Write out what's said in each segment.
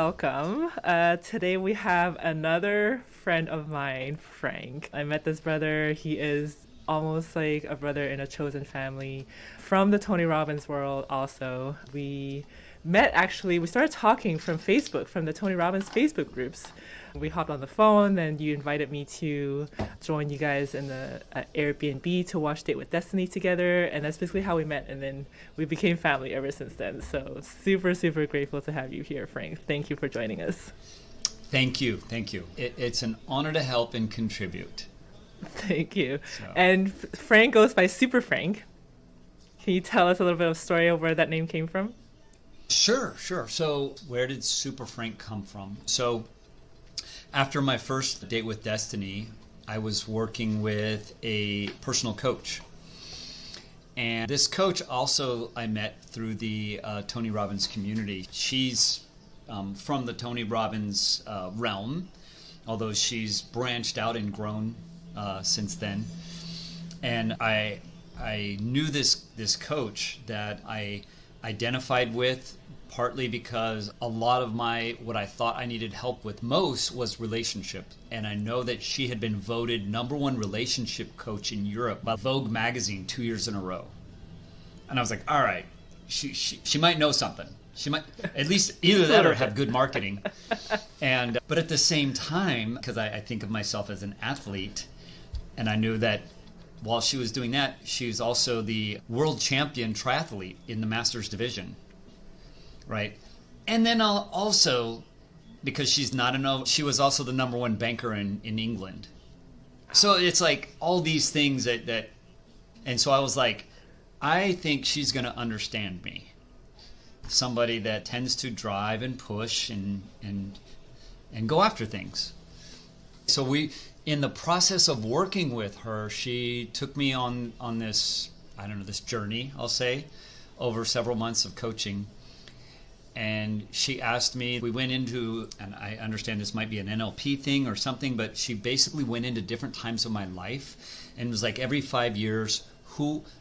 welcome. Today we have another friend of mine, Frank. I met this brother. He is almost like a brother in a chosen family from the Tony Robbins world also. We started talking from Facebook, from the Tony Robbins Facebook groups. We hopped on the phone, and you invited me to join you guys in the Airbnb to watch Date with Destiny together, and that's basically how we met, and then we became family ever since then. So super, super grateful to have you here, Frank. Thank you for joining us. Thank you. It's an honor to help and contribute. Thank you. And Frank goes by SuperFrank. Can you tell us a little bit of a story of where that name came from? Sure. So where did SuperFrank come from? So after my first Date with Destiny, I was working with a personal coach. And this coach also I met through the Tony Robbins community. She's from the Tony Robbins realm, although she's branched out and grown since then. And I knew this coach that I identified with, partly because a lot of what I thought I needed help with most was relationship. And I know that she had been voted #1 relationship coach in Europe by Vogue magazine 2 years in a row. And I was like, all right, she might know something. She might at least either that or have good marketing. But at the same time, because I think of myself as an athlete, and I knew that while she was doing that, she was also the world champion triathlete in the Masters division. Right. And then also, because she was also the #1 banker in England. So it's like all these things that and so I was like, I think she's going to understand me. Somebody that tends to drive and push and go after things. So in the process of working with her, she took me on this, this journey, I'll say, over several months of coaching. And she asked me, we went into, and I understand this might be an NLP thing or something, but she basically went into different times of my life and was like every 5 years,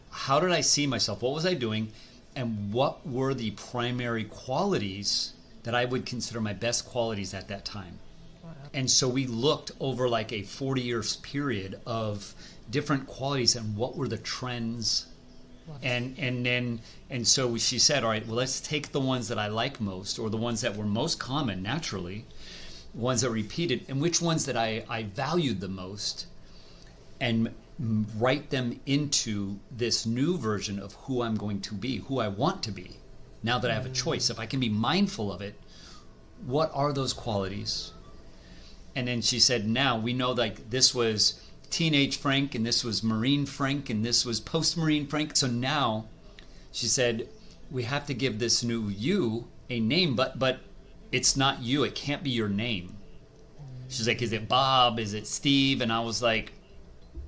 how did I see myself? What was I doing? And what were the primary qualities that I would consider my best qualities at that time? Wow. And so we looked over like a 40 years period of different qualities and what were the trends. And so she said, all right, well, let's take the ones that I like most, or the ones that were most common naturally, ones that repeated, and which ones that I valued the most, and write them into this new version of who I'm going to be, who I want to be. Now that I have a choice, if I can be mindful of it, what are those qualities? And then she said, now we know like this was teenage Frank, and this was Marine Frank, and this was post-Marine Frank. So now, she said, we have to give this new you a name, but it's not you. It can't be your name. She's like, is it Bob? Is it Steve? And I was like,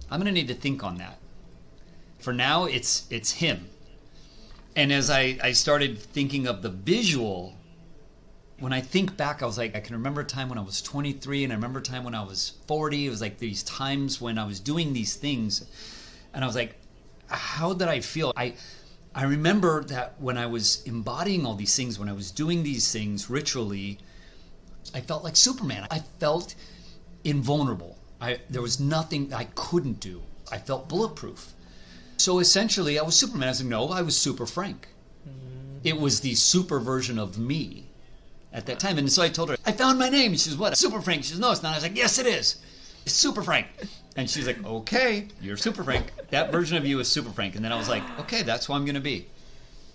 I'm going to need to think on that. For now, it's him. And as I started thinking of the visual, when I think back, I was like, I can remember a time when I was 23, and I remember a time when I was 40. It was like these times when I was doing these things, and I was like, how did I feel? I remember that when I was embodying all these things, when I was doing these things ritually, I felt like Superman. I felt invulnerable. There was nothing I couldn't do. I felt bulletproof. So essentially, I was Superman. I was like, no, I was SuperFrank. It was the super version of me at that time. And so I told her, I found my name. She says, what? SuperFrank. She says, no, it's not. I was like, yes, it is. It's SuperFrank. And she's like, okay, you're SuperFrank. That version of you is SuperFrank. And then I was like, okay, that's who I'm going to be.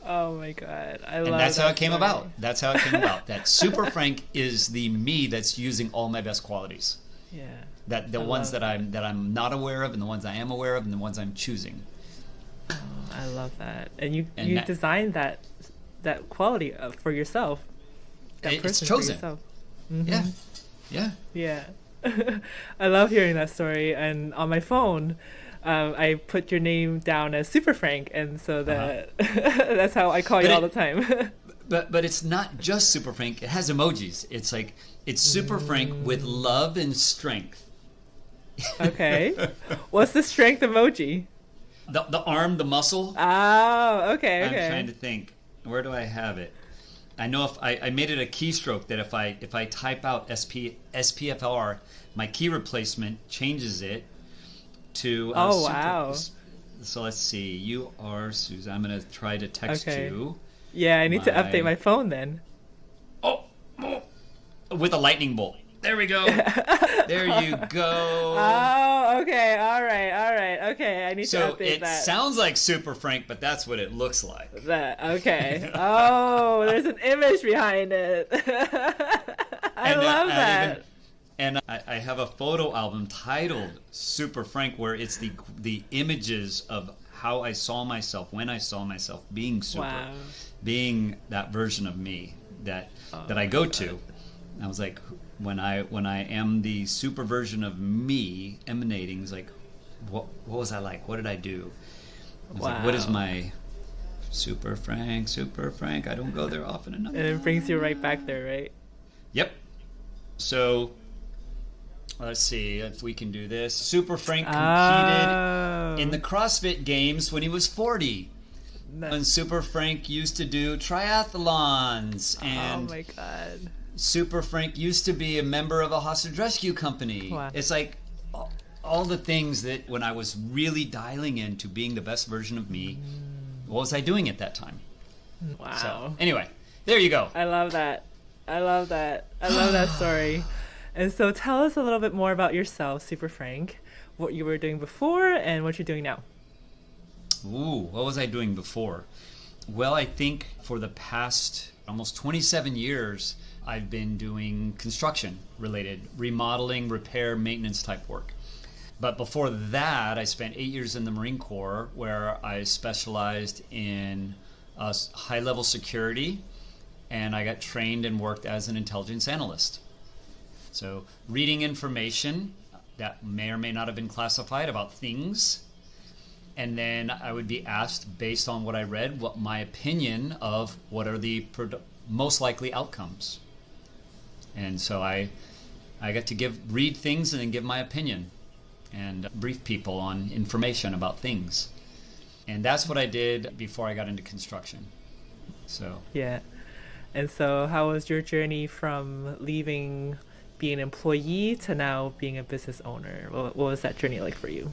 Oh my God. And that's how it came about. That's how it came about. That SuperFrank is the me that's using all my best qualities. Yeah. That the ones that I'm not aware of, and the ones I am aware of, and the ones I'm choosing. Oh, I love that. And you designed that quality for yourself. It's chosen. Mm-hmm. Yeah. I love hearing that story. And on my phone, I put your name down as SuperFrank, and so that's how I call you all the time. But it's not just SuperFrank. It has emojis. It's like it's SuperFrank with love and strength. Okay. What's the strength emoji? The arm, the muscle. Oh, okay. I'm trying to think. Where do I have it? I know if I made it a keystroke that if I type out SPFR, my key replacement changes it to wow. So let's see. You are Suzanne. I'm going to try to text you. Yeah, I need to update my phone then. Oh, with a lightning bolt. There we go. There you go. Oh, okay. All right. Okay, I need to update that. So it sounds like SuperFrank, but that's what it looks like. Okay. Oh, there's an image behind it. I love that. I have a photo album titled SuperFrank where it's the images of how I saw myself when I saw myself being super, being that version of me that I go to. I was like, when I am the super version of me emanating, it's like, what was I like? What did I do? I was like, what is my SuperFrank? I don't go there often enough. And it brings you right back there, right? Yep. So let's see if we can do this. SuperFrank competed in the CrossFit Games when he was 40. When SuperFrank used to do triathlons. And oh my God. SuperFrank used to be a member of a hostage rescue company. Wow. It's like all the things that when I was really dialing into being the best version of me, what was I doing at that time? Wow. So anyway, there you go. I love that. I love that story. And so tell us a little bit more about yourself, SuperFrank, what you were doing before and what you're doing now. Ooh, what was I doing before? Well, I think for the past almost 27 years, I've been doing construction-related, remodeling, repair, maintenance type work. But before that, I spent 8 years in the Marine Corps where I specialized in high-level security, and I got trained and worked as an intelligence analyst. So reading information that may or may not have been classified about things, and then I would be asked, based on what I read, what my opinion of what are the most likely outcomes. And so I got to read things and then give my opinion and brief people on information about things. And that's what I did before I got into construction. So yeah. And so how was your journey from leaving being an employee to now being a business owner? What was that journey like for you?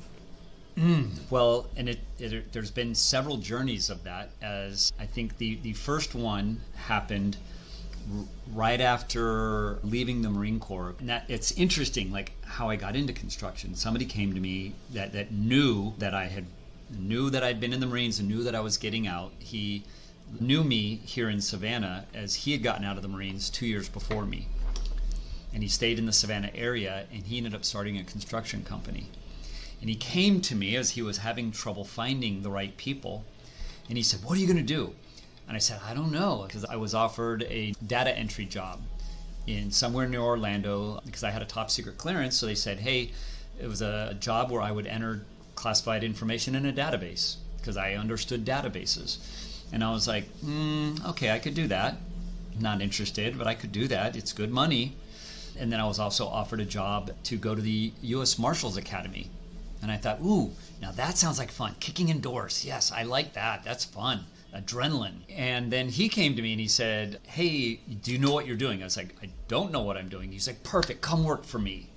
Well, and there's been several journeys of that, as I think the first one happened right after leaving the Marine Corps. And that it's interesting, like how I got into construction. Somebody came to me that knew that I'd been in the Marines and knew that I was getting out. He knew me here in Savannah as he had gotten out of the Marines 2 years before me. And he stayed in the Savannah area, and he ended up starting a construction company. And he came to me as he was having trouble finding the right people. And he said, "What are you going to do?" And I said, "I don't know," because I was offered a data entry job in somewhere near Orlando because I had a top secret clearance. So they said, hey, it was a job where I would enter classified information in a database because I understood databases. And I was like, okay, I could do that. Not interested, but I could do that. It's good money. And then I was also offered a job to go to the U.S. Marshals Academy. And I thought, ooh, now that sounds like fun. Kicking in doors. Yes, I like that. That's fun. Adrenaline. And then he came to me and he said, hey, do you know what you're doing? I was like, I don't know what I'm doing. He's like, perfect. Come work for me.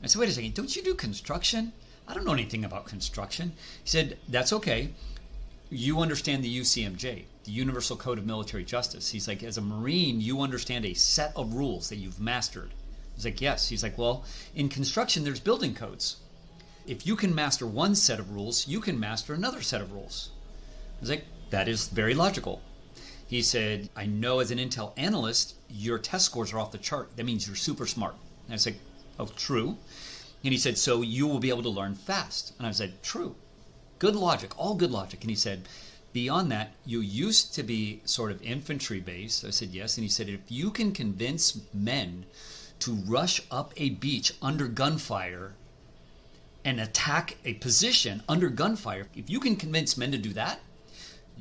I said, wait a second. Don't you do construction? I don't know anything about construction. He said, that's okay. You understand the UCMJ, the Universal Code of Military Justice. He's like, as a Marine, you understand a set of rules that you've mastered. I was like, yes. He's like, well, in construction, there's building codes. If you can master one set of rules, you can master another set of rules. I was like, that is very logical. He said, I know as an Intel analyst, your test scores are off the chart. That means you're super smart. And I was like, oh, true. And he said, so you will be able to learn fast. And I said, true. Good logic, all good logic. And he said, beyond that, you used to be sort of infantry based. I said, yes. And he said, if you can convince men to rush up a beach under gunfire and attack a position under gunfire, if you can convince men to do that,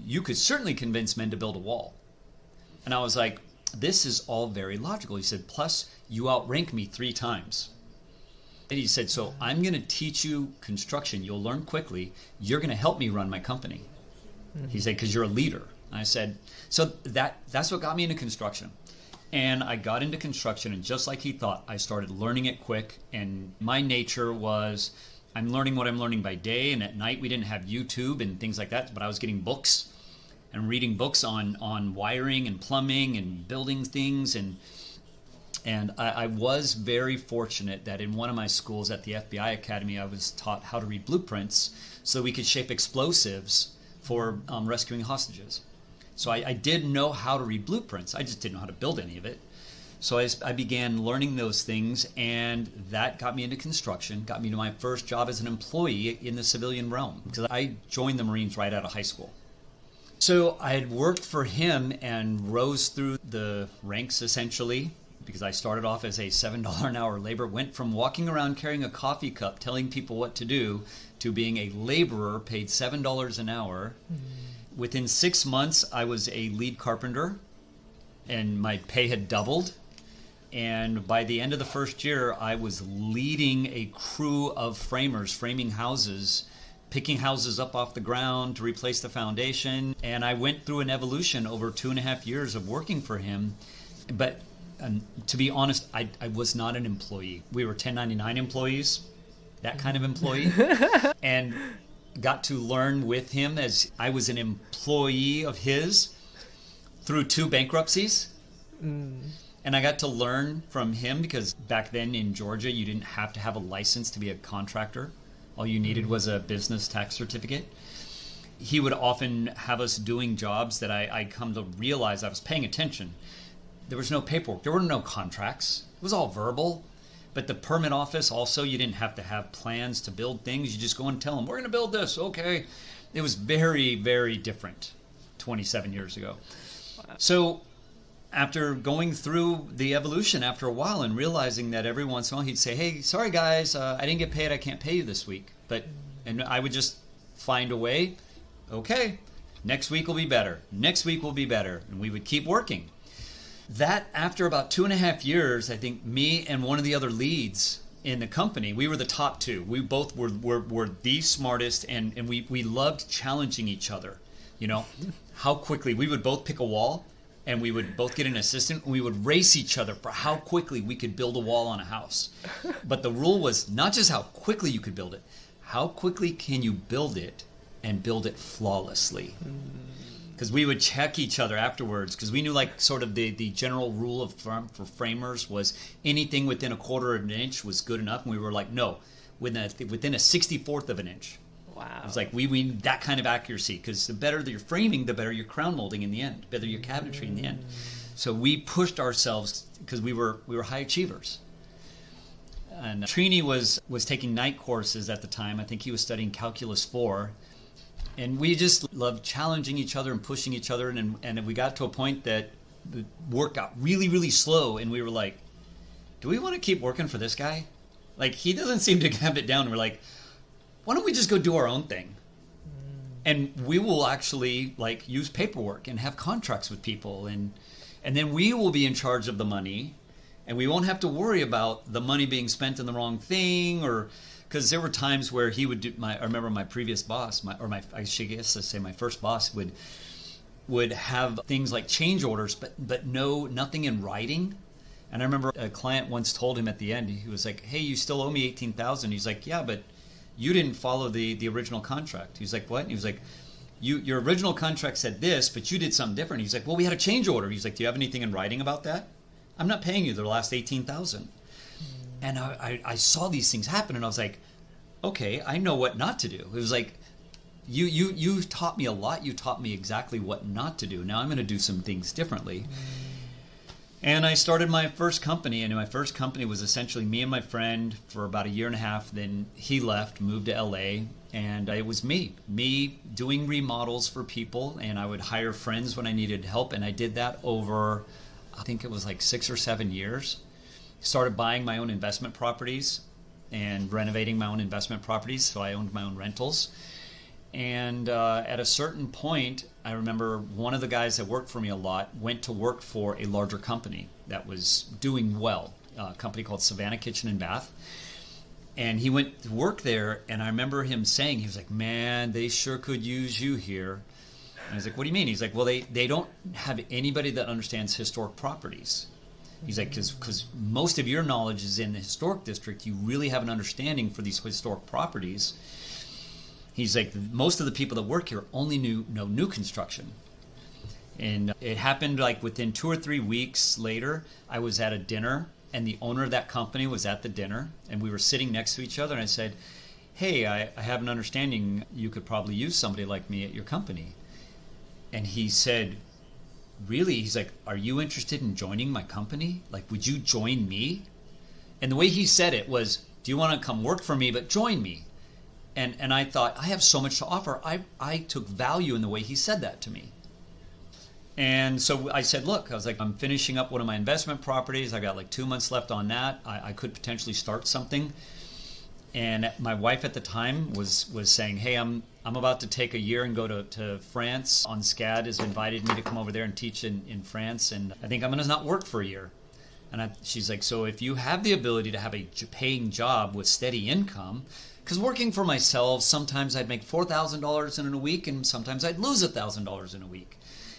you could certainly convince men to build a wall. And I was like, this is all very logical. He said, plus you outrank me 3 times. And he said, so I'm going to teach you construction. You'll learn quickly. You're going to help me run my company. Mm-hmm. He said, because you're a leader. I said, so that's what got me into construction. And I got into construction, and just like he thought, I started learning it quick. And my nature was, I'm learning what I'm learning by day, and at night we didn't have YouTube and things like that, but I was getting books and reading books on wiring and plumbing and building things. And I was very fortunate that in one of my schools at the FBI Academy, I was taught how to read blueprints so we could shape explosives for rescuing hostages. So I did know how to read blueprints. I just didn't know how to build any of it. So I began learning those things, and that got me into construction, got me to my first job as an employee in the civilian realm, because I joined the Marines right out of high school. So I had worked for him and rose through the ranks essentially, because I started off as a $7 an hour laborer, went from walking around carrying a coffee cup telling people what to do to being a laborer paid $7 an hour. Within 6 months, I was a lead carpenter, and my pay had doubled. And by the end of the first year, I was leading a crew of framers, framing houses, picking houses up off the ground to replace the foundation. And I went through an evolution over 2.5 years of working for him. But to be honest, I was not an employee. We were 1099 employees, that kind of employee. And got to learn with him as I was an employee of his through 2 bankruptcies. And I got to learn from him because back then in Georgia, you didn't have to have a license to be a contractor. All you needed was a business tax certificate. He would often have us doing jobs that I come to realize I was paying attention. There was no paperwork. There were no contracts. It was all verbal. But the permit office also, you didn't have to have plans to build things. You just go and tell them, we're going to build this. Okay. It was very, very different 27 years ago. Wow. So after going through the evolution after a while and realizing that every once in a while he'd say, hey, sorry guys, I didn't get paid. I can't pay you this week. And I would just find a way. Okay, next week will be better. Next week will be better. And we would keep working. That after about 2.5 years, I think me and one of the other leads in the company, we were the top 2. We both were the smartest, and we loved challenging each other. You know, how quickly we would both pick a wall, and we would both get an assistant, and we would race each other for how quickly we could build a wall on a house. But the rule was not just how quickly you could build it, how quickly can you build it and build it flawlessly. Because we would check each other afterwards, because we knew like sort of the general rule for framers was anything within 1/4 of an inch was good enough. And we were like, no, within a 64th of an inch. Wow. It was like we need that kind of accuracy, because the better your framing, the better your crown molding in the end, the better your cabinetry in the end. So we pushed ourselves because we were high achievers. And Trini was taking night courses at the time. I think he was studying Calculus 4. And we just loved challenging each other and pushing each other. And we got to a point that the work got really, really slow. And we were like, do we want to keep working for this guy? Like, he doesn't seem to have it down. And we're like, why don't we just go do our own thing? And we will actually like use paperwork and have contracts with people. And then we will be in charge of the money. And we won't have to worry about the money being spent in the wrong thing, or... Because there were times where he would do I remember my previous boss, my first boss would have things like change orders, but nothing in writing. And I remember a client once told him at the end, he was like, hey, you still owe me $18,000. He's like, yeah, but you didn't follow the original contract. He's like, what? And he was like, your original contract said this, but you did something different. He's like, well, we had a change order. He's like, do you have anything in writing about that? I'm not paying you the last $18,000. And I saw these things happen, and I was like, okay, I know what not to do. It was like, you taught me a lot. You taught me exactly what not to do. Now I'm going to do some things differently. And I started my first company, and my first company was essentially me and my friend for about 1.5 years. Then he left, moved to LA, and it was me doing remodels for people, and I would hire friends when I needed help, and I did that over, I think it was like 6 or 7 years. Started buying my own investment properties and renovating my own investment properties, so I owned my own rentals. And at a certain point, I remember one of the guys that worked for me a lot went to work for a larger company that was doing well, a company called Savannah Kitchen and Bath. And he went to work there, and I remember him saying, he was like, man, they sure could use you here. And I was like, what do you mean? He's like, well, they don't have anybody that understands historic properties. He's like, because most of your knowledge is in the historic district. You really have an understanding for these historic properties. He's like, most of the people that work here only know new construction. And it happened like within 2 or 3 weeks later, I was at a dinner, and the owner of that company was at the dinner, and we were sitting next to each other, and I said, hey, I have an understanding you could probably use somebody like me at your company. And he said, really? He's like, are you interested in joining my company? Like, would you join me? And the way he said it was, do you want to come work for me, but join me? And I thought, I have so much to offer. I took value in the way he said that to me. And so I said, look, I was like, I'm finishing up one of my investment properties. I got like 2 months left on that. I could potentially start something. And my wife at the time was saying, hey, I'm about to take a year and go to France. On SCAD has invited me to come over there and teach in France. And I think I'm going to not work for a year. And she's like, so if you have the ability to have a paying job with steady income, because working for myself, sometimes I'd make $4,000 in a week, and sometimes I'd lose $1,000 in a week.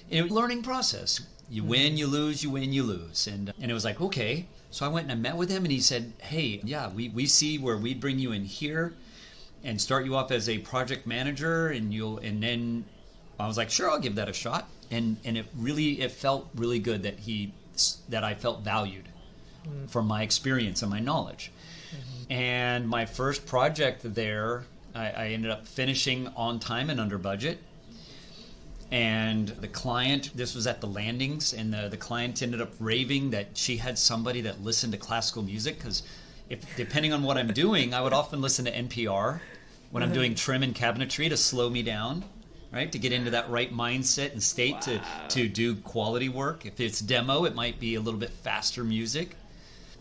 It was a learning process. You win, you lose, you win, you lose. And it was like, okay. So I went and I met with him, and he said, hey, yeah, we see where we bring you in here and start you off as a project manager, and then I was like, sure, I'll give that a shot. And it felt really good that I felt valued from my experience and my knowledge. And my first project there, I ended up finishing on time and under budget. And the client, this was at the landings, and the client ended up raving that she had somebody that listened to classical music, because depending on what I'm doing, I would often listen to NPR when I'm doing trim and cabinetry to slow me down, right, to get into that right mindset and state to do quality work. If it's demo, it might be a little bit faster music.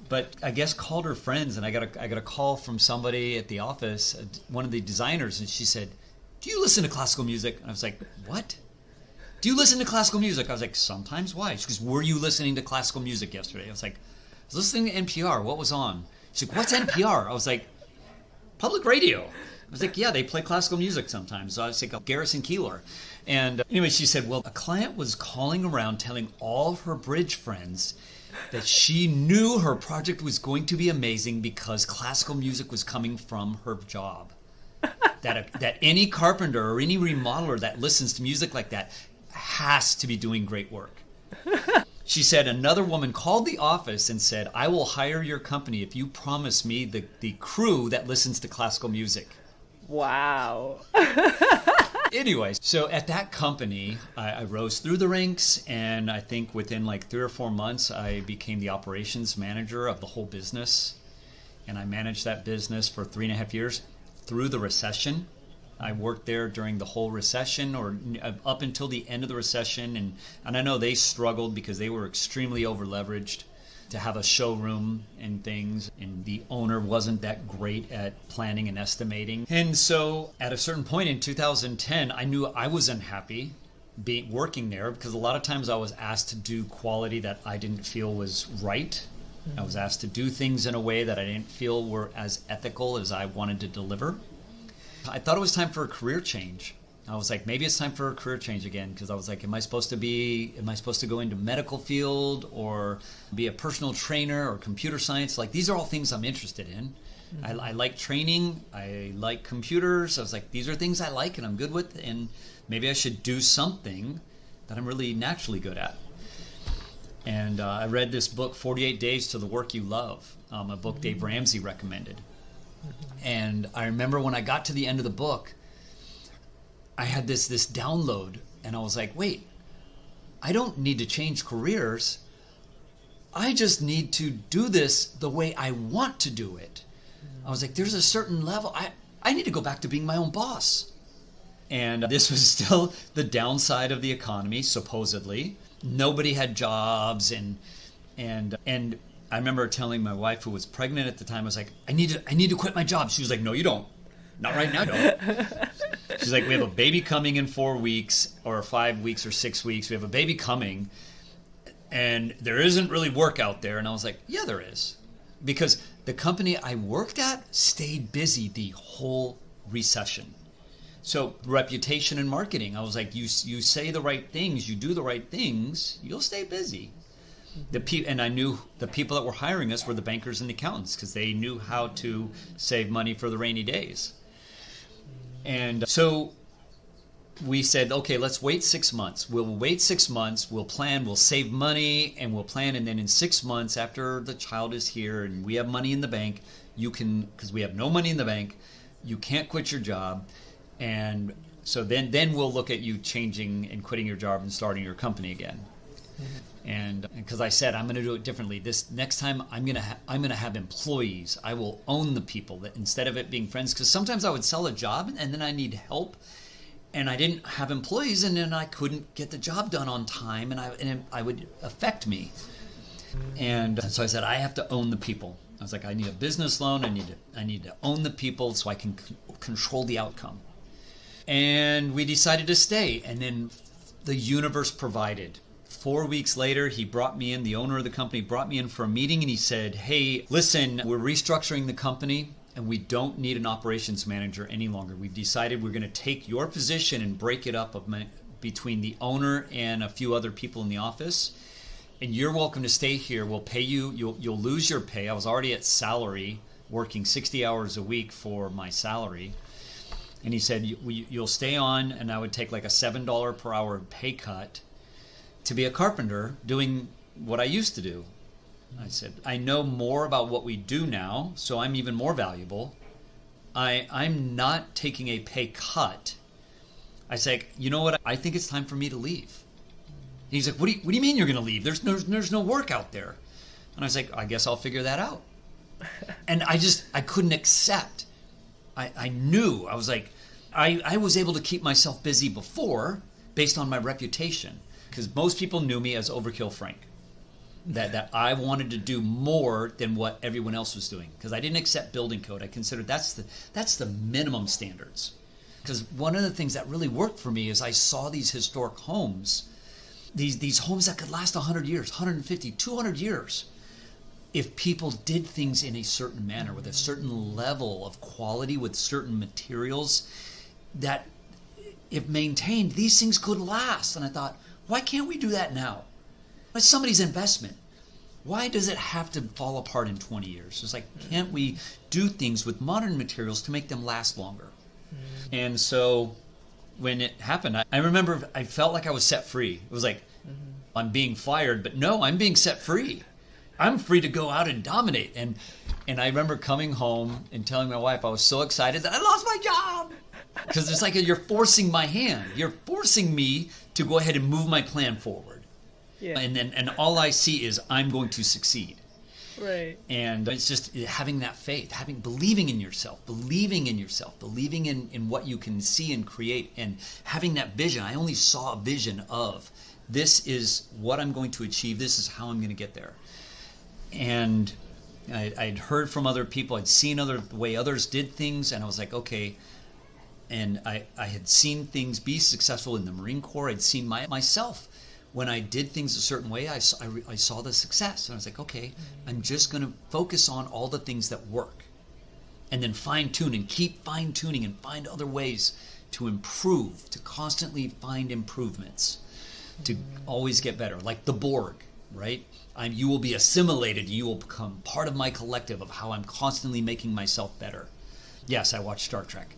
But I guess called her friends, and I got a call from somebody at the office, one of the designers, and she said, do you listen to classical music? And I was like, what? Do you listen to classical music? I was like, sometimes. Why? She goes, were you listening to classical music yesterday? I was like, I was listening to NPR. What was on? She's like, what's NPR? I was like, public radio. I was like, yeah, they play classical music sometimes. So I was like, Garrison Keillor. And anyway, she said, well, a client was calling around telling all of her bridge friends that she knew her project was going to be amazing because classical music was coming from her job. That any carpenter or any remodeler that listens to music like that has to be doing great work. She said another woman called the office and said, I will hire your company if you promise me the crew that listens to classical music. Wow. Anyway, so at that company, I rose through the ranks, and I think within like 3 or 4 months, I became the operations manager of the whole business. And I managed that business for 3.5 years through the recession. I worked there during the whole recession, or up until the end of the recession. And I know they struggled because they were extremely over-leveraged to have a showroom and things. And the owner wasn't that great at planning and estimating. And so at a certain point in 2010, I knew I was unhappy working there, because a lot of times I was asked to do quality that I didn't feel was right. I was asked to do things in a way that I didn't feel were as ethical as I wanted to deliver. I thought it was time for a career change. I was like, maybe it's time for a career change again, because I was like, am I supposed to go into medical field or be a personal trainer or computer science? Like, these are all things I'm interested in. Mm-hmm. I like training. I like computers. I was like, these are things I like and I'm good with, and maybe I should do something that I'm really naturally good at. And I read this book, 48 Days to the Work You Love, a book Dave Ramsey recommended. And I remember when I got to the end of the book, I had this download, and I was like, wait, I don't need to change careers. I just need to do this the way I want to do it. I was like, there's a certain level. I need to go back to being my own boss. And this was still the downside of the economy, supposedly. Nobody had jobs, and I remember telling my wife, who was pregnant at the time, I was like, I need to quit my job. She was like, no, you don't. Not right now, don't. She's like, we have a baby coming in 4 weeks or 5 weeks or 6 weeks. We have a baby coming, and there isn't really work out there. And I was like, yeah, there is. Because the company I worked at stayed busy the whole recession. So reputation and marketing, I was like, you say the right things, you do the right things, you'll stay busy. And I knew the people that were hiring us were the bankers and the accountants because they knew how to save money for the rainy days. And so we said, okay, let's wait 6 months. We'll wait 6 months. We'll plan. We'll save money and we'll plan. And then in 6 months, after the child is here and we have money in the bank, you can, because we have no money in the bank, you can't quit your job. And so then we'll look at you changing and quitting your job and starting your company again. And because I said I'm going to do it differently. This next time I'm going to have employees. I will own the people that instead of it being friends. Because sometimes I would sell a job and then I need help, and I didn't have employees, and then I couldn't get the job done on time, and I would affect me. And so I said I have to own the people. I was like, I need a business loan. I need to own the people so I can control the outcome. And we decided to stay, and then the universe provided. 4 weeks later, he brought me in, the owner of the company brought me in for a meeting, and he said, hey, listen, we're restructuring the company and we don't need an operations manager any longer. We've decided we're going to take your position and break it up between the owner and a few other people in the office. And you're welcome to stay here. We'll pay you. You'll lose your pay. I was already at salary, working 60 hours a week for my salary. And he said, you'll stay on, and I would take like a $7 per hour pay cut to be a carpenter doing what I used to do. I said, I know more about what we do now, so I'm even more valuable. I'm not taking a pay cut. I said, you know what? I think it's time for me to leave. And he's like, what do you mean you're going to leave? There's no work out there. And I was like, I guess I'll figure that out. And I couldn't accept. I knew. I was like, I was able to keep myself busy before based on my reputation. Because most people knew me as Overkill Frank. That I wanted to do more than what everyone else was doing. Because I didn't accept building code. I considered that's the minimum standards. Because one of the things that really worked for me is I saw these historic homes. These homes that could last 100 years, 150, 200 years. If people did things in a certain manner, with a certain level of quality, with certain materials, that if maintained, these things could last. And I thought, why can't we do that now? It's somebody's investment. Why does it have to fall apart in 20 years? It's like, can't we do things with modern materials to make them last longer? And so when it happened, I remember I felt like I was set free. It was like, I'm being fired, but no, I'm being set free. I'm free to go out and dominate. And I remember coming home and telling my wife I was so excited that I lost my job. Because it's like you're forcing my hand. You're forcing me to go ahead and move my plan forward. Yeah. And all I see is I'm going to succeed. Right. And it's just having that faith, believing in yourself, believing in what you can see and create, and having that vision. I only saw a vision of this is what I'm going to achieve. This is how I'm going to get there. And I'd heard from other people. I'd seen the way others did things, and I was like, okay. And I had seen things be successful in the Marine Corps. I'd seen myself. When I did things a certain way, I saw the success. And I was like, okay, I'm just going to focus on all the things that work. And then fine-tune and keep fine-tuning and find other ways to improve, to constantly find improvements, to always get better. Like the Borg, right? You will be assimilated. You will become part of my collective of how I'm constantly making myself better. Yes, I watch Star Trek.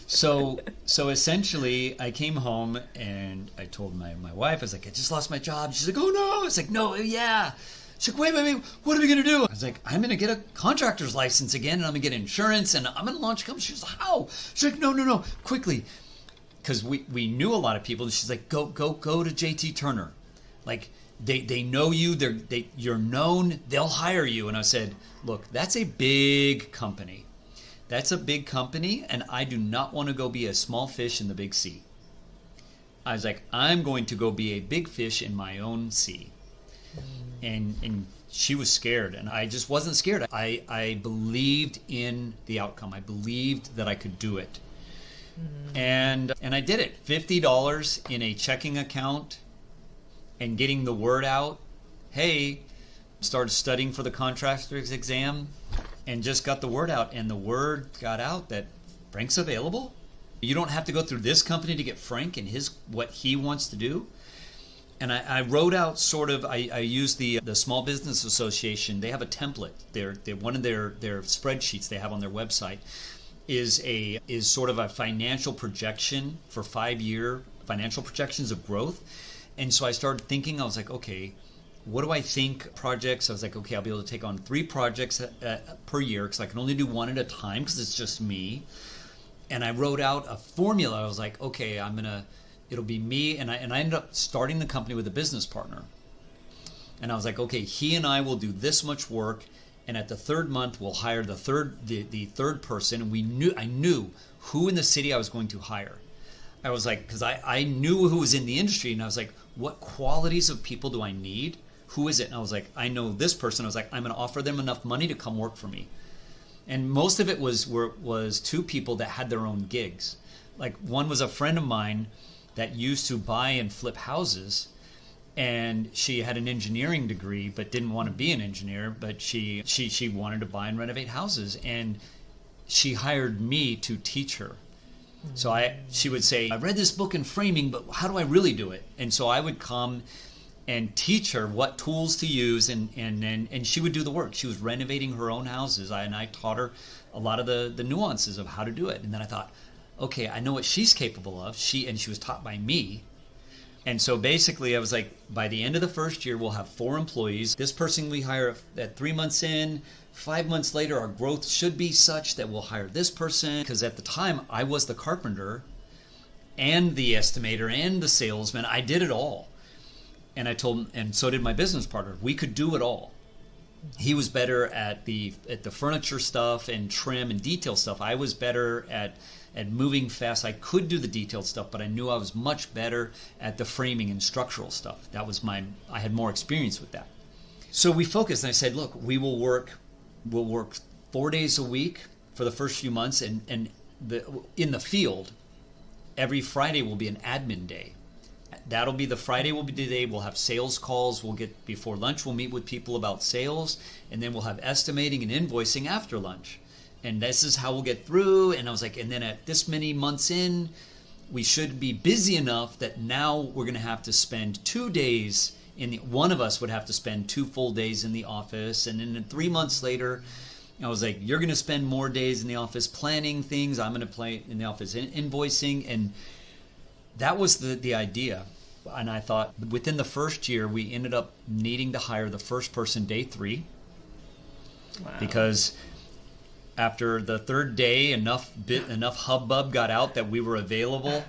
So essentially, I came home and I told my wife, I was like, I just lost my job. She's like, oh no. It's like, no, yeah. She's like, wait, what are we going to do? I was like, I'm going to get a contractor's license again, and I'm going to get insurance, and I'm going to launch a company. She was like, how? She's like, no, quickly. Because we knew a lot of people. And she's like, go to JT Turner. Like, they know you, you're known, they'll hire you. And I said, look, that's a big company. That's a big company, and I do not want to go be a small fish in the big sea. I was like, I'm going to go be a big fish in my own sea. And she was scared, and I just wasn't scared. I believed in the outcome. I believed that I could do it. And I did it. $50 in a checking account, and getting the word out. Hey, started studying for the contractor's exam, and just got the word out. And the word got out that Frank's available. You don't have to go through this company to get Frank and what he wants to do. And I wrote out I used the Small Business Association. They have a template. One of their spreadsheets they have on their website is sort of a financial projection for 5-year financial projections of growth. And so I started thinking, I was like, okay, what do I think projects? I was like, okay, I'll be able to take on 3 projects per year because I can only do one at a time because it's just me. And I wrote out a formula. I was like, okay, it'll be me. And I ended up starting the company with a business partner. And I was like, okay, he and I will do this much work. And at the 3rd month, we'll hire the third person. And I knew who in the city I was going to hire. I was like, because I knew who was in the industry. And I was like, what qualities of people do I need? Who is it? And I was like, I know this person. I was like, I'm going to offer them enough money to come work for me. And most of it was 2 people that had their own gigs. Like one was a friend of mine that used to buy and flip houses, and she had an engineering degree but didn't want to be an engineer, but she wanted to buy and renovate houses, and she hired me to teach her. So she would say, I read this book in framing, but how do I really do it? And so I would come and teach her what tools to use, and she would do the work. She was renovating her own houses, and I taught her a lot of the nuances of how to do it. And then I thought, okay, I know what she's capable of. She was taught by me. And so basically I was like, by the end of the first year, we'll have 4 employees. This person we hire at 3 months in, 5 months later, our growth should be such that we'll hire this person. Because at the time I was the carpenter and the estimator and the salesman. I did it all. And I told him, and so did my business partner, we could do it all. He was better at the furniture stuff and trim and detail stuff. I was better at moving fast. I could do the detailed stuff, but I knew I was much better at the framing and structural stuff. I had more experience with that. So we focused, and I said, look, we'll work 4 days a week for the first few months, and in the field, every Friday will be an admin day. That'll be the Friday will be the day we'll have sales calls. Before lunch, we'll meet with people about sales, and then we'll have estimating and invoicing after lunch. And this is how we'll get through. And I was like, and then at this many months in, we should be busy enough that now we're going to have to spend 2 days one of us would have to spend 2 full days in the office. And then 3 months later, I was like, you're going to spend more days in the office planning things. I'm going to play in the office invoicing. And that was the idea. And I thought within the first year, we ended up needing to hire the first person day 3. Wow. Because after the 3rd day, enough hubbub got out that we were available,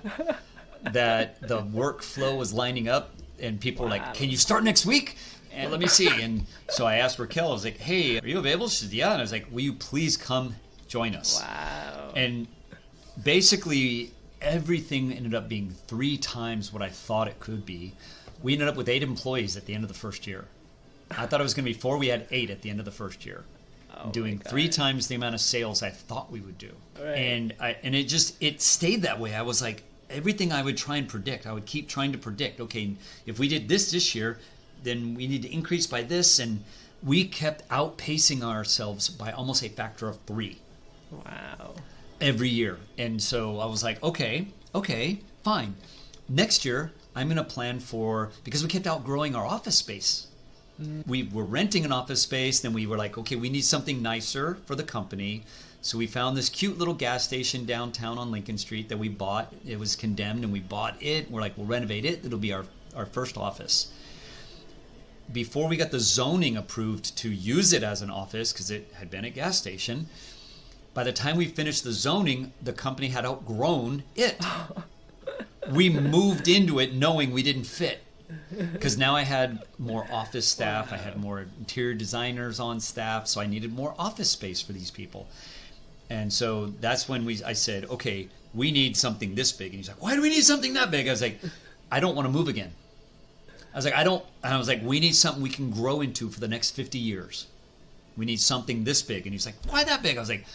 that the workflow was lining up, and people were like, can you start next week? And let me see. And so I asked Raquel, I was like, hey, are you available? She said, yeah. And I was like, will you please come join us? Wow. And basically everything ended up being 3 times what I thought it could be. We ended up with 8 employees at the end of the first year. I thought it was going to be 4. We had 8 at the end of the first year. Doing 3 times the amount of sales I thought we would do. Right. And it stayed that way. I was like, everything I would try and predict, I would keep trying to predict, okay, if we did this year, then we need to increase by this. And we kept outpacing ourselves by almost a factor of 3. Wow. Every year. And so I was like, okay, fine. Next year, I'm going to plan because we kept outgrowing our office space. We were renting an office space, then we were like, okay, we need something nicer for the company. So we found this cute little gas station downtown on Lincoln Street that we bought. It was condemned, and we bought it. We're like, we'll renovate it. It'll be our first office. Before we got the zoning approved to use it as an office, because it had been a gas station, by the time we finished the zoning, the company had outgrown it. We moved into it knowing we didn't fit. Because now I had more office staff. Wow. I had more interior designers on staff, so I needed more office space for these people. And so that's when I said, okay, we need something this big. And he's like, why do we need something that big? I was like, I don't want to move again. I was like, we need something we can grow into for the next 50 years. We need something this big. And he's like, why that big? I was like,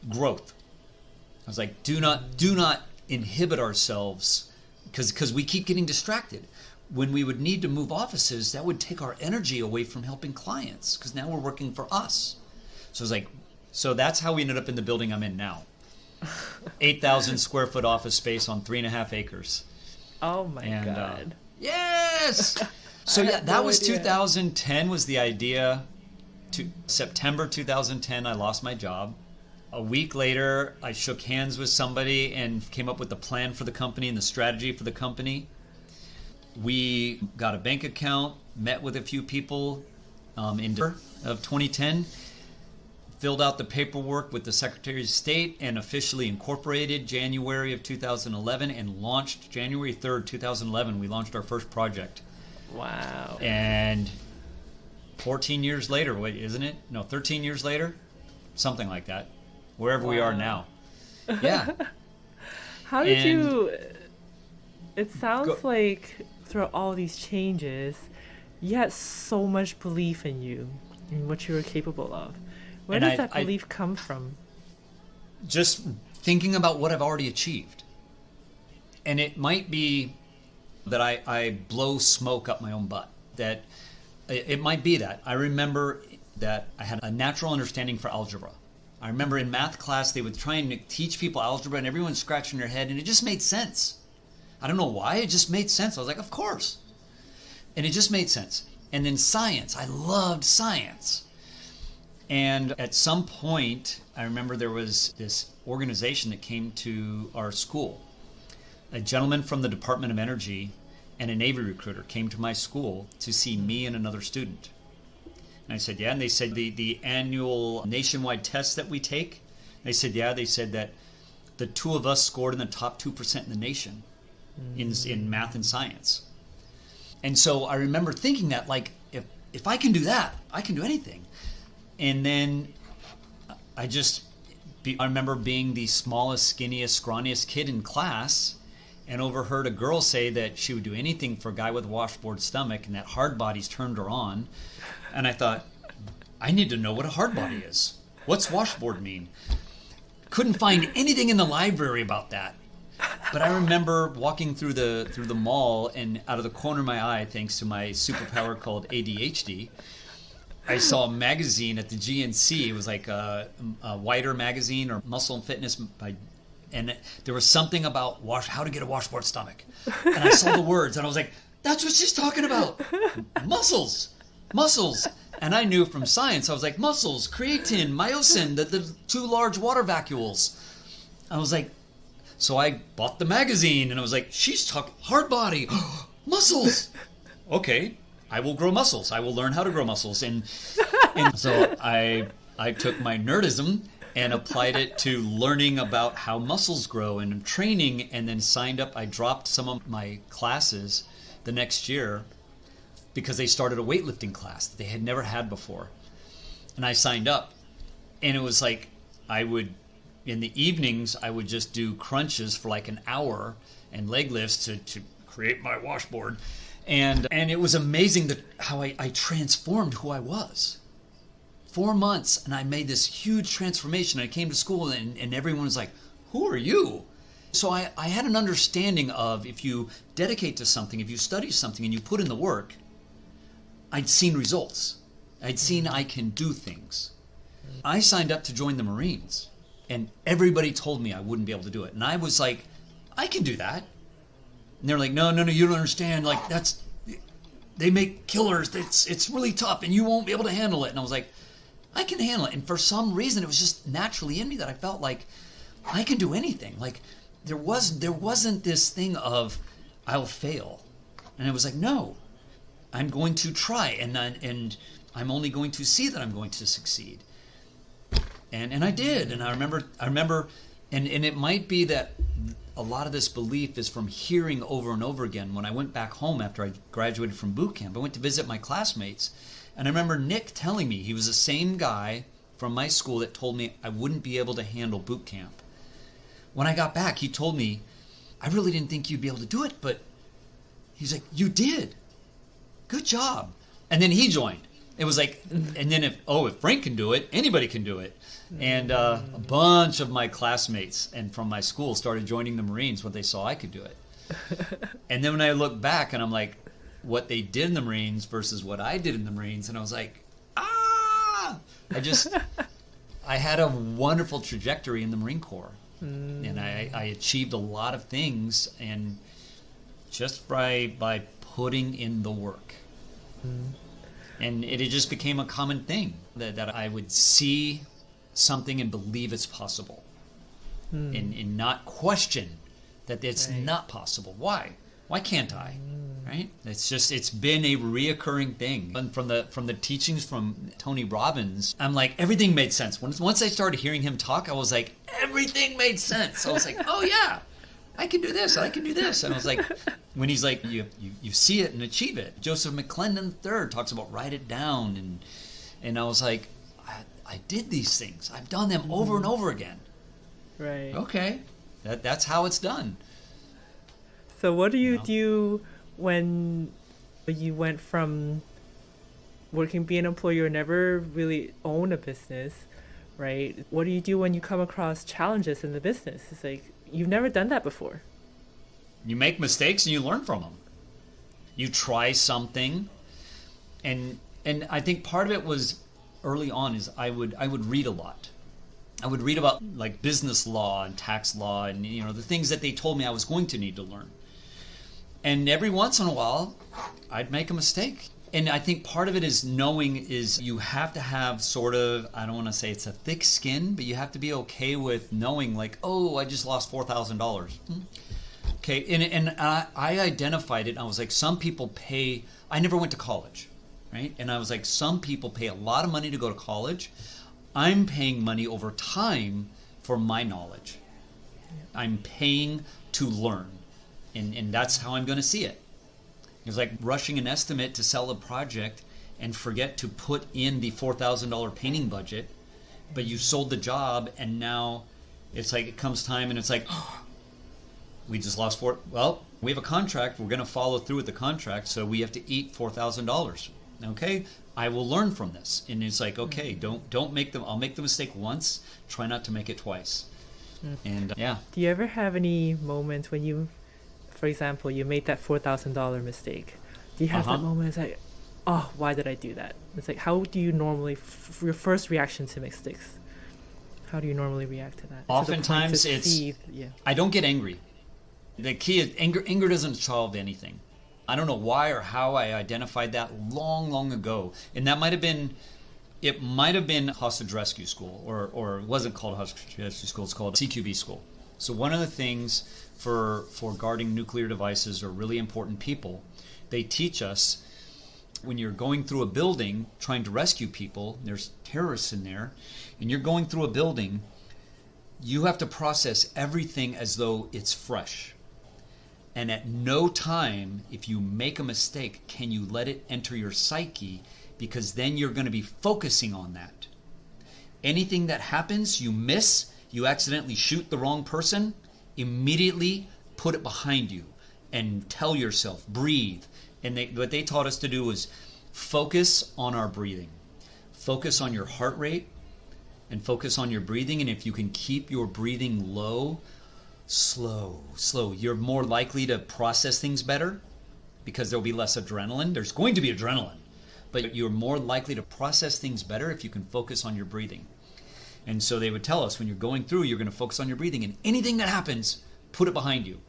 growth. I was like, do not inhibit ourselves because we keep getting distracted. When we would need to move offices, that would take our energy away from helping clients because now we're working for us. So I was like, so that's how we ended up in the building I'm in now. 8,000 square foot office space on 3.5 acres. Oh my God. Yes. So yeah, that was 2010 was the idea. September 2010, I lost my job. A week later, I shook hands with somebody and came up with the plan for the company and the strategy for the company. We got a bank account, met with a few people in December of 2010, filled out the paperwork with the Secretary of State, and officially incorporated January of 2011 and launched January 3rd, 2011. We launched our first project. Wow. And 14 years later, wait, isn't it? No, 13 years later? Something like that. Wherever we are now. Yeah. How did you... It sounds like through all these changes, you had so much belief in you, in what you were capable of. Where does that belief come from? Just thinking about what I've already achieved. And it might be that I blow smoke up my own butt. That it might be that. I remember that I had a natural understanding for algebra. I remember in math class they would try and teach people algebra and everyone's scratching their head and it just made sense. I don't know why, it just made sense. I was like, of course. And it just made sense. And then science, I loved science. And at some point, I remember there was this organization that came to our school. A gentleman from the Department of Energy and a Navy recruiter came to my school to see me and another student. And I said, yeah. And they said the annual nationwide test that we take, they said, yeah. They said that the two of us scored in the top 2% in the nation in math and science. And so I remember thinking that, like, if I can do that, I can do anything. And then I remember being the smallest, skinniest, scrawniest kid in class and overheard a girl say that she would do anything for a guy with a washboard stomach and that hard bodies turned her on. And I thought, I need to know what a hard body is. What's washboard mean? Couldn't find anything in the library about that. But I remember walking through the mall, and out of the corner of my eye, thanks to my superpower called ADHD, I saw a magazine at the GNC. It was like a Wider magazine or Muscle and Fitness and there was something about how to get a washboard stomach. And I saw the words and I was like, that's what she's talking about. Muscles. And I knew from science, I was like, muscles, creatine, myosin, the two large water vacuoles. I was like, so I bought the magazine and I was like, she's talking hard body, muscles. Okay, I will grow muscles. I will learn how to grow muscles. And so I took my nerdism and applied it to learning about how muscles grow and training, and then signed up. I dropped some of my classes the next year because they started a weightlifting class that they had never had before. And I signed up. And it was like in the evenings, I would just do crunches for like an hour and leg lifts to create my washboard. And it was amazing how I transformed who I was. 4 months, and I made this huge transformation. I came to school, and everyone was like, who are you? So I had an understanding of, if you dedicate to something, if you study something, and you put in the work, I'd seen results. I'd seen I can do things. I signed up to join the Marines, and everybody told me I wouldn't be able to do it. And I was like, I can do that. And they're like, no, you don't understand. Like, they make killers. It's really tough, and you won't be able to handle it. And I was like, I can handle it. And for some reason, it was just naturally in me that I felt like I can do anything. Like, there wasn't this thing of I'll fail. And I was like, no, I'm going to try, and I'm only going to see that I'm going to succeed. And I did. And I remember, and it might be that a lot of this belief is from hearing over and over again. When I went back home after I graduated from boot camp, I went to visit my classmates. And I remember Nick telling me, he was the same guy from my school that told me I wouldn't be able to handle boot camp. When I got back, he told me, I really didn't think you'd be able to do it, but he's like, you did. Good job. And then he joined. It was like, and then if Frank can do it, anybody can do it. And a bunch of my classmates and from my school started joining the Marines when they saw I could do it. And then when I look back and I'm like, what they did in the Marines versus what I did in the Marines, and I was like, I had a wonderful trajectory in the Marine Corps. And I I achieved a lot of things, and just by putting in the work. And it just became a common thing that I would see something and believe it's possible, and not question that it's not possible. Why can't I? Right? It's been a reoccurring thing. And from the teachings from Tony Robbins, I'm like, everything made sense. Once I started hearing him talk, I was like, everything made sense. I was like, oh yeah, I can do this, I can do this. And I was like, when he's like, you see it and achieve it. Joseph McClendon III talks about write it down, and I was like, I did these things. I've done them over and over again. Right. Okay, that's how it's done. So what do you do when you went from being an employee or never really own a business, right? What do you do when you come across challenges in the business? It's like, you've never done that before. You make mistakes and you learn from them. You try something, and I think part of it was early on is I would read a lot. I would read about like business law and tax law and the things that they told me I was going to need to learn. And every once in a while, I'd make a mistake. And I think part of it is you have to have sort of, I don't want to say it's a thick skin, but you have to be okay with knowing like, oh, I just lost $4,000. Okay, and I identified it, and I was like, some people pay, I never went to college, right? And I was like, some people pay a lot of money to go to college. I'm paying money over time for my knowledge. I'm paying to learn. And that's how I'm going to see it. It's like rushing an estimate to sell a project and forget to put in the $4,000 painting budget, but you sold the job, and now it's like it comes time and it's like, oh, we just lost well, we have a contract, we're going to follow through with the contract, so we have to eat $4,000. Okay, I will learn from this. And it's like, okay, don't make them, I'll make the mistake once, try not to make it twice. And yeah. Do you ever have any moments when you, for example, you made that $4,000 mistake? Do you have that moment? It's like, oh, why did I do that? It's like, how do you normally, your first reaction to mistakes, how do you normally react to that? Oftentimes I don't get angry. The key is anger doesn't solve anything. I don't know why or how I identified that long ago. And that might have been hostage rescue school, or it wasn't called hostage rescue school, it's called CQB school. So one of the things for guarding nuclear devices or really important people, they teach us when you're going through a building trying to rescue people, there's terrorists in there, and you're going through a building, you have to process everything as though it's fresh. And at no time, if you make a mistake, can you let it enter your psyche, because then you're going to be focusing on that. Anything that happens, you miss, you accidentally shoot the wrong person, immediately put it behind you and tell yourself, breathe. And what they taught us to do was focus on our breathing. Focus on your heart rate and focus on your breathing. And if you can keep your breathing low, slow, you're more likely to process things better because there'll be less adrenaline. There's going to be adrenaline, but you're more likely to process things better if you can focus on your breathing. And so they would tell us, when you're going through, you're going to focus on your breathing, and anything that happens, put it behind you.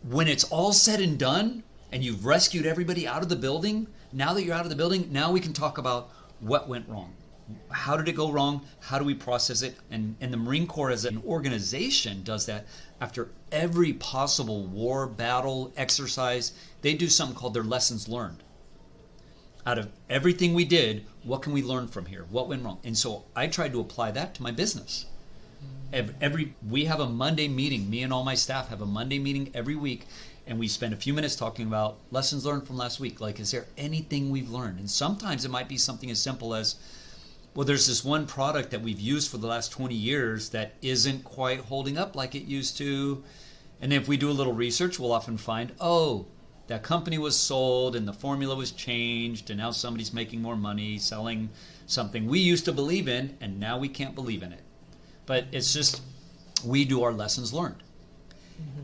When it's all said and done, and you've rescued everybody out of the building, now that you're out of the building, now we can talk about what went wrong. How did it go wrong? How do we process it? And the Marine Corps as an organization does that. After every possible war, battle, exercise, they do something called their lessons learned. Out of everything we did, what can we learn from here? What went wrong? And so I tried to apply that to my business. We have a Monday meeting. Me and all my staff have a Monday meeting every week, and we spend a few minutes talking about lessons learned from last week. Like, is there anything we've learned? And sometimes it might be something as simple as, well, there's this one product that we've used for the last 20 years that isn't quite holding up like it used to. And if we do a little research, we'll often find, oh, that company was sold and the formula was changed, and now somebody's making more money selling something we used to believe in, and now we can't believe in it. But it's just, we do our lessons learned.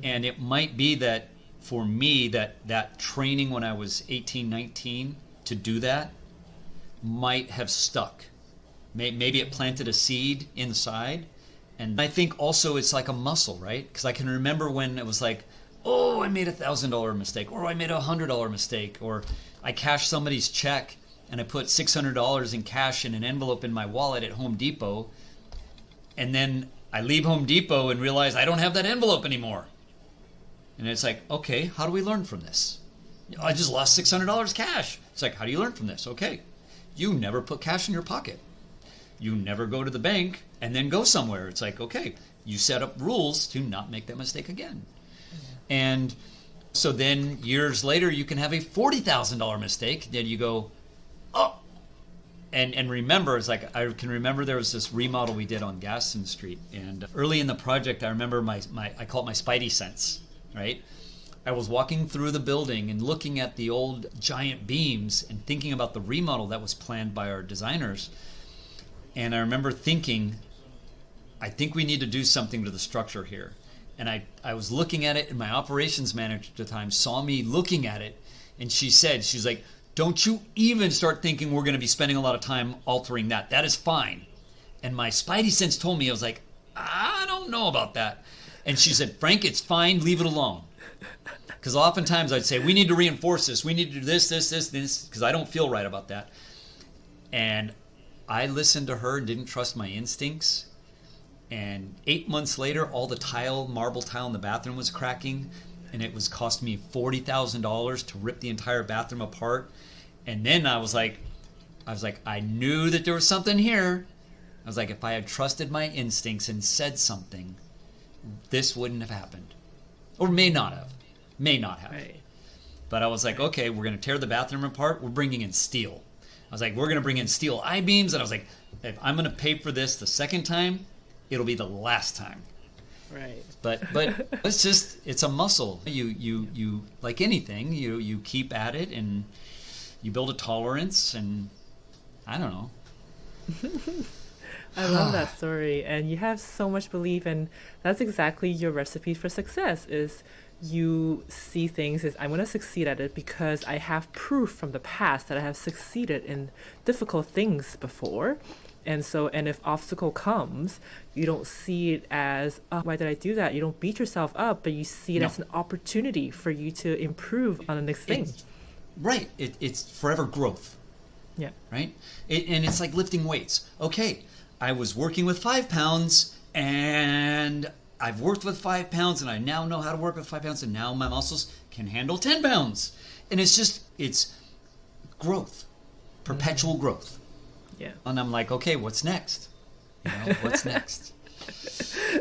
And it might be that for me, that training when I was 18, 19 to do that might have stuck. Maybe it planted a seed inside, And I think also it's like a muscle, right? Because I can remember when it was like, oh, I made $1,000 mistake, or I made $100 mistake, or I cashed somebody's check and I put $600 in cash in an envelope in my wallet at Home Depot, and then I leave Home Depot and realize I don't have that envelope anymore. And it's like, okay, how do we learn from this? I just lost $600 cash. It's like, how do you learn from this? Okay, you never put cash in your pocket. You never go to the bank and then go somewhere. It's like, okay, you set up rules to not make that mistake again. And so then years later, you can have a $40,000 mistake. Then you go, oh. And remember, it's like, I can remember there was this remodel we did on Gaston Street. And early in the project, I remember I call it my spidey sense, right? I was walking through the building and looking at the old giant beams and thinking about the remodel that was planned by our designers. And I remember thinking, I think we need to do something to the structure here. And I was looking at it, and my operations manager at the time saw me looking at it, and she's like, don't you even start thinking we're going to be spending a lot of time altering that. That is fine. And my spidey sense told me, I was like, I don't know about that. And she said, Frank, it's fine, leave it alone. Because oftentimes I'd say, we need to reinforce this, we need to do this, because I don't feel right about that. And I listened to her and didn't trust my instincts. And 8 months later, all the marble tile in the bathroom was cracking, and it was cost me $40,000 to rip the entire bathroom apart. And then I was like, I knew that there was something here. I was like, if I had trusted my instincts and said something, this wouldn't have happened, or may not have. Right. But I was like, okay, we're going to tear the bathroom apart. We're bringing in steel. I was like, we're going to bring in steel I-beams. And I was like, if I'm going to pay for this the second time, it'll be the last time. Right. But it's a muscle. You like anything, you keep at it and you build a tolerance, and I don't know. I love that story. And you have so much belief, and that's exactly your recipe for success is you see things as I'm going to succeed at it because I have proof from the past that I have succeeded in difficult things before. And if obstacle comes, you don't see it as, oh, why did I do that? You don't beat yourself up, but you see it as an opportunity for you to improve on the next thing. Right. It's forever growth. Yeah. Right? And it's like lifting weights. Okay, I was working with 5 pounds, and I've worked with 5 pounds, and I now know how to work with 5 pounds, and now my muscles can handle 10 pounds. And it's growth, perpetual growth. Yeah. And I'm like, okay, what's next? What's next?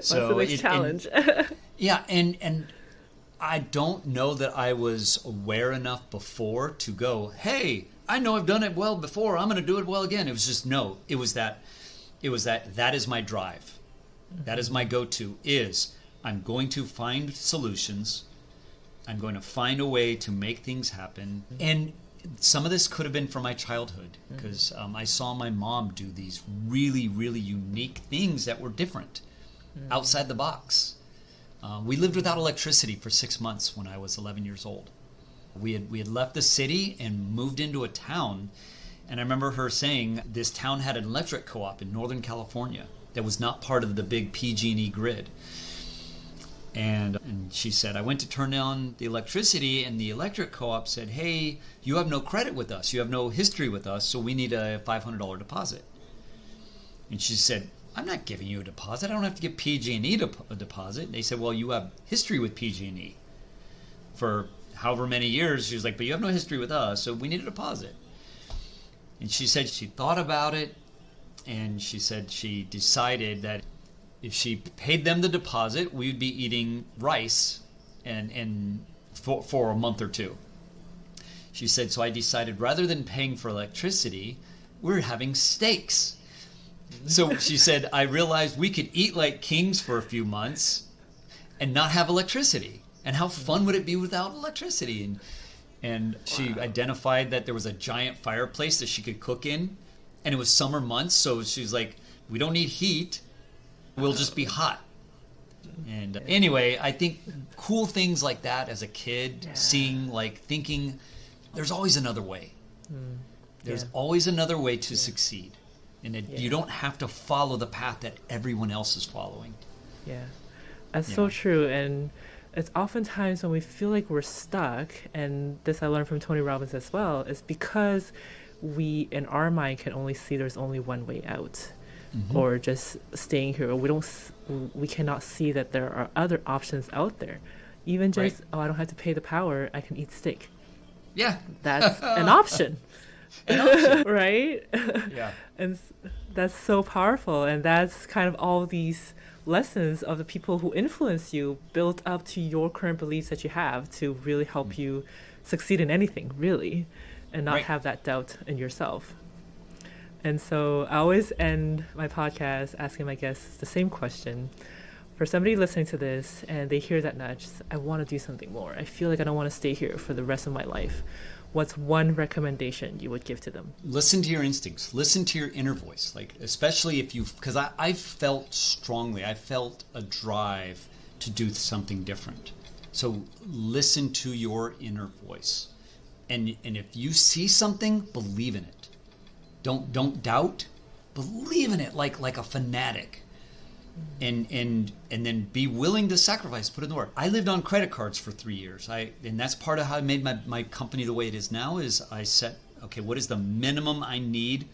So what's the next challenge? And I don't know that I was aware enough before to go, hey, I know I've done it well before, I'm going to do it well again. It was just it was that is my drive. Mm-hmm. That is my go-to, is I'm going to find solutions. I'm going to find a way to make things happen. Mm-hmm. And some of this could have been from my childhood, because I saw my mom do these really, really unique things that were different, outside the box. We lived without electricity for 6 months when I was 11 years old. We had left the city and moved into a town, and I remember her saying this town had an electric co-op in Northern California that was not part of the big PG&E grid. And she said, I went to turn on the electricity, and the electric co-op said, hey, you have no credit with us. You have no history with us, so we need a $500 deposit. And she said, I'm not giving you a deposit. I don't have to give PG&E a deposit. And they said, well, you have history with PG&E for however many years. She was like, but you have no history with us, so we need a deposit. And she said she thought about it, and she said she decided that if she paid them the deposit, we'd be eating rice and for a month or two. She said, so I decided rather than paying for electricity, we're having steaks. So she said, I realized we could eat like kings for a few months and not have electricity. And how fun would it be without electricity? And she identified that there was a giant fireplace that she could cook in. And it was summer months, so she's like, we don't need heat. We'll just be hot. And anyway, I think cool things like that as a kid, thinking, there's always another way. There's always another way to succeed. And you don't have to follow the path that everyone else is following. Yeah, that's so true. And it's oftentimes when we feel like we're stuck, and this I learned from Tony Robbins as well, is because we in our mind can only see there's only one way out, or just staying here. We cannot see that there are other options out there. Even just, I don't have to pay the power, I can eat steak. Yeah. That's an option. Right? Yeah. And that's so powerful. And that's kind of all these lessons of the people who influence you built up to your current beliefs that you have to really help you succeed in anything, really, and not have that doubt in yourself. And so I always end my podcast asking my guests the same question. For somebody listening to this and they hear that nudge, I want to do something more. I feel like I don't want to stay here for the rest of my life. What's one recommendation you would give to them? Listen to your instincts. Listen to your inner voice. Like, especially if because I felt strongly, I felt a drive to do something different. So listen to your inner voice. And if you see something, believe in it. Don't doubt. Believe in it like a fanatic. And then be willing to sacrifice, put in the work. I lived on credit cards for 3 years. And that's part of how I made my company the way it is now. Is I set, okay, what is the minimum I need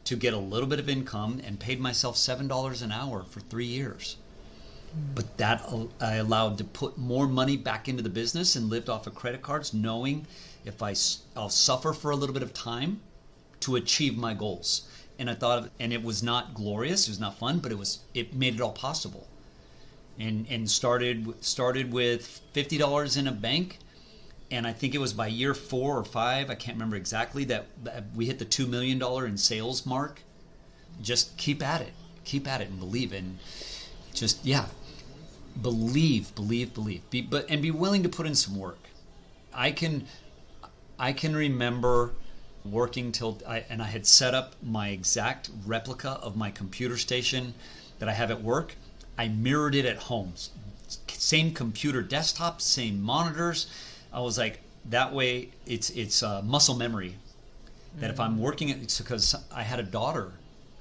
to get a little bit of income, and paid myself $7 an hour for 3 years. But that I allowed to put more money back into the business, and lived off of credit cards, knowing if I'll suffer for a little bit of time to achieve my goals. And I thought, and it was not glorious, it was not fun, but it made it all possible. And started with $50 in a bank, and I think it was by year 4 or 5, I can't remember exactly, that we hit the $2 million in sales mark. Just keep at it, and believe, and just believe. Be willing to put in some work. I can remember working I had set up my exact replica of my computer station that I have at work. I mirrored it at home. Same computer desktop, same monitors. I was like, that way it's muscle memory. That if I'm working it's because I had a daughter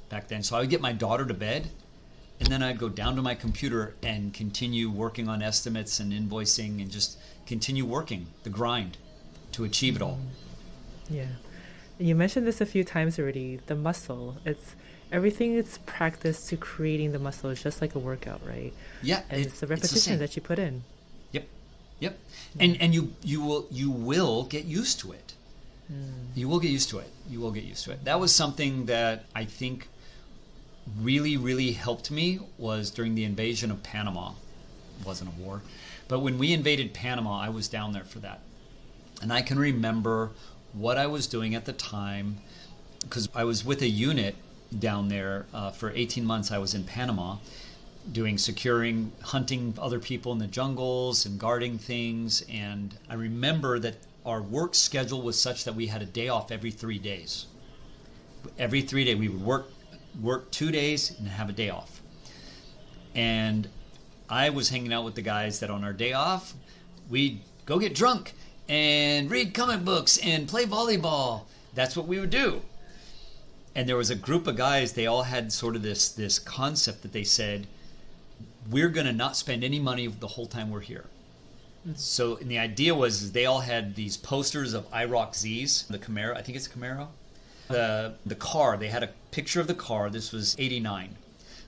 back then. So I would get my daughter to bed, and then I'd go down to my computer and continue working on estimates and invoicing, and just continue working the grind to achieve it all. Yeah. You mentioned this a few times already, the muscle. Everything it's practice to creating the muscle is just like a workout, right? Yeah. And it's the repetition that you put in. Yep. Yeah. And you will get used to it. You will get used to it. That was something that I think really, really helped me, was during the invasion of Panama. It wasn't a war. But when we invaded Panama, I was down there for that. And I can remember what I was doing at the time, because I was with a unit down there for 18 months. I was in Panama doing hunting other people in the jungles and guarding things. And I remember that our work schedule was such that we had a day off every 3 days. Every 3 days we would work 2 days and have a day off. And I was hanging out with the guys that on our day off, we'd go get drunk and read comic books and play volleyball. That's what we would do. And there was a group of guys, they all had sort of this concept that they said, we're going to not spend any money the whole time we're here. So, and the idea was they all had these posters of IROC Zs, the Camaro, I think it's a Camaro. The car, they had a picture of the car. This was 89.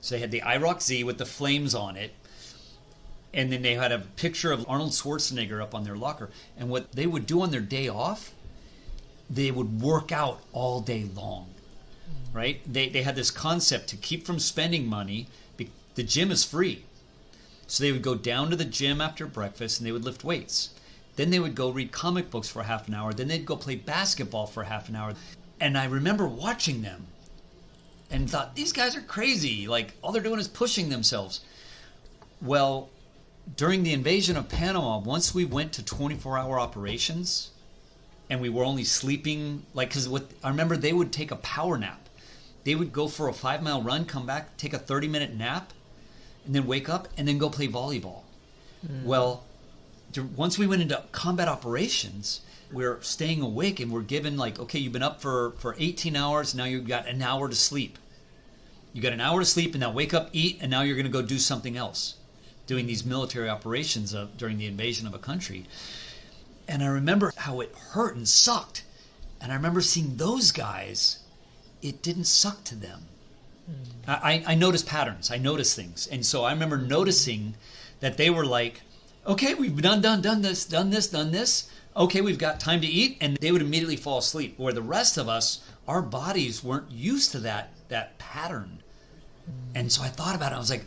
So they had the IROC Z with the flames on it. And then they had a picture of Arnold Schwarzenegger up on their locker. And what they would do on their day off, they would work out all day long, right? They had this concept to keep from spending money. The gym is free. So they would go down to the gym after breakfast and they would lift weights. Then they would go read comic books for half an hour. Then they'd go play basketball for half an hour. And I remember watching them and thought, these guys are crazy. Like, all they're doing is pushing themselves. Well, during the invasion of Panama, once we went to 24-hour operations and we were only sleeping, because I remember they would take a power nap. They would go for a 5-mile run, come back, take a 30-minute nap, and then wake up and then go play volleyball. Well, once we went into combat operations, we're staying awake and we're given okay, you've been up for 18 hours, now you've got an hour to sleep. You got an hour to sleep, and now wake up, eat, and now you're going to go do something else, doing these military operations during the invasion of a country. And I remember how it hurt and sucked. And I remember seeing those guys, it didn't suck to them. I noticed patterns. I noticed things. And so I remember noticing that they were like, okay, we've done this. Okay, we've got time to eat. And they would immediately fall asleep. Where the rest of us, our bodies weren't used to that pattern. And so I thought about it. I was like,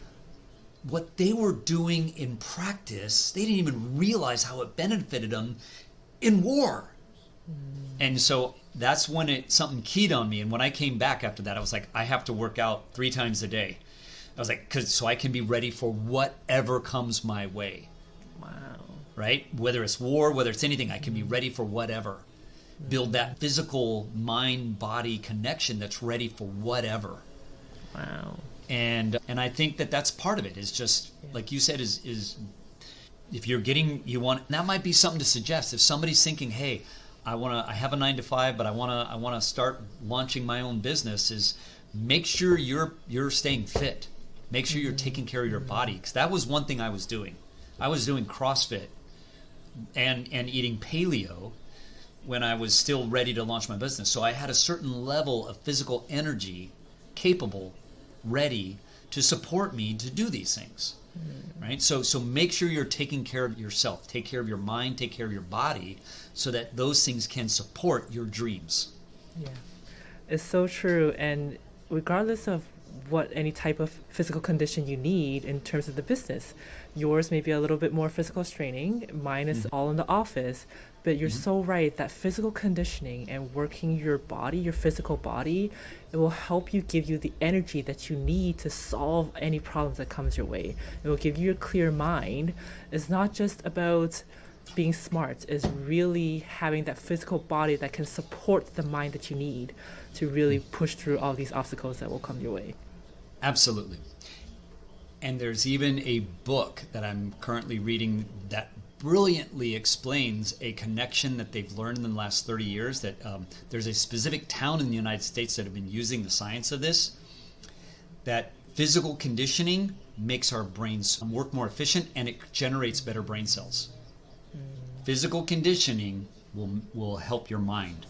what they were doing in practice, they didn't even realize how it benefited them in war. And so that's when something keyed on me. And when I came back after that, I was like, I have to work out 3 times a day. I was like, so I can be ready for whatever comes my way. Wow. Right? Whether it's war, whether it's anything, I can be ready for whatever. Build that physical mind-body connection that's ready for whatever. Wow. And I think that's part of it. Is just like you said, is if you're getting, that might be something to suggest. If somebody's thinking, hey, I have a 9 to 5, but I want to start launching my own business, is make sure you're staying fit. Make sure you're taking care of your body, because that was one thing I was doing. I was doing CrossFit and eating paleo when I was still ready to launch my business. So I had a certain level of physical energy, capable, ready to support me to do these things. Right? So make sure you're taking care of yourself. Take care of your mind, take care of your body, so that those things can support your dreams. Yeah. It's so true. And regardless of what any type of physical condition you need in terms of the business, yours may be a little bit more physical straining, mine is all in the office, but you're so right that physical conditioning and working your body, your physical body, it will help you, give you the energy that you need to solve any problems that comes your way. It will give you a clear mind. It's not just about being smart, it's really having that physical body that can support the mind that you need to really push through all these obstacles that will come your way. Absolutely. And there's even a book that I'm currently reading that brilliantly explains a connection that they've learned in the last 30 years, that there's a specific town in the United States that have been using the science of this, that physical conditioning makes our brains work more efficient and it generates better brain cells. Physical conditioning will help your mind.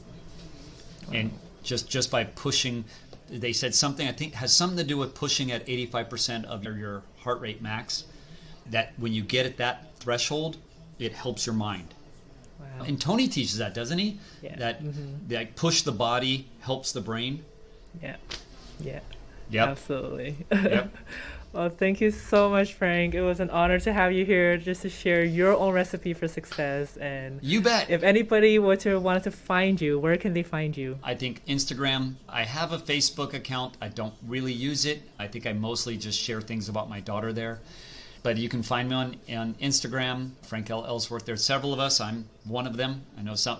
And just by pushing, they said something, I think has something to do with pushing at 85% of your heart rate max, that when you get at that threshold, it helps your mind. Wow. And Tony teaches that, doesn't he? Yeah. That push the body helps the brain. Yeah. Yeah. Yep. Absolutely. Yep. Well, thank you so much, Frank. It was an honor to have you here just to share your own recipe for success. And you bet. If anybody wanted to find you, where can they find you? I think Instagram. I have a Facebook account. I don't really use it. I think I mostly just share things about my daughter there. But you can find me on Instagram, Frank L. Ellsworth. There's several of us. I'm one of them. I know some.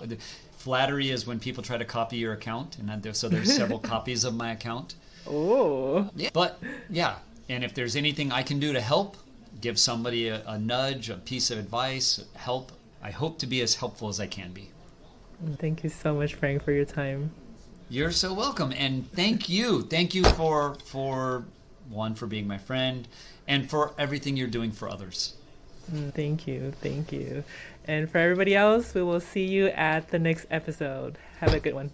Flattery is when people try to copy your account, and so there's several copies of my account. Oh. Yeah. But yeah. And if there's anything I can do to help, give somebody a nudge, a piece of advice, help, I hope to be as helpful as I can be. Thank you so much, Frank, for your time. You're so welcome. And thank you. Thank you for being my friend and for everything you're doing for others. Thank you. Thank you. And for everybody else, we will see you at the next episode. Have a good one.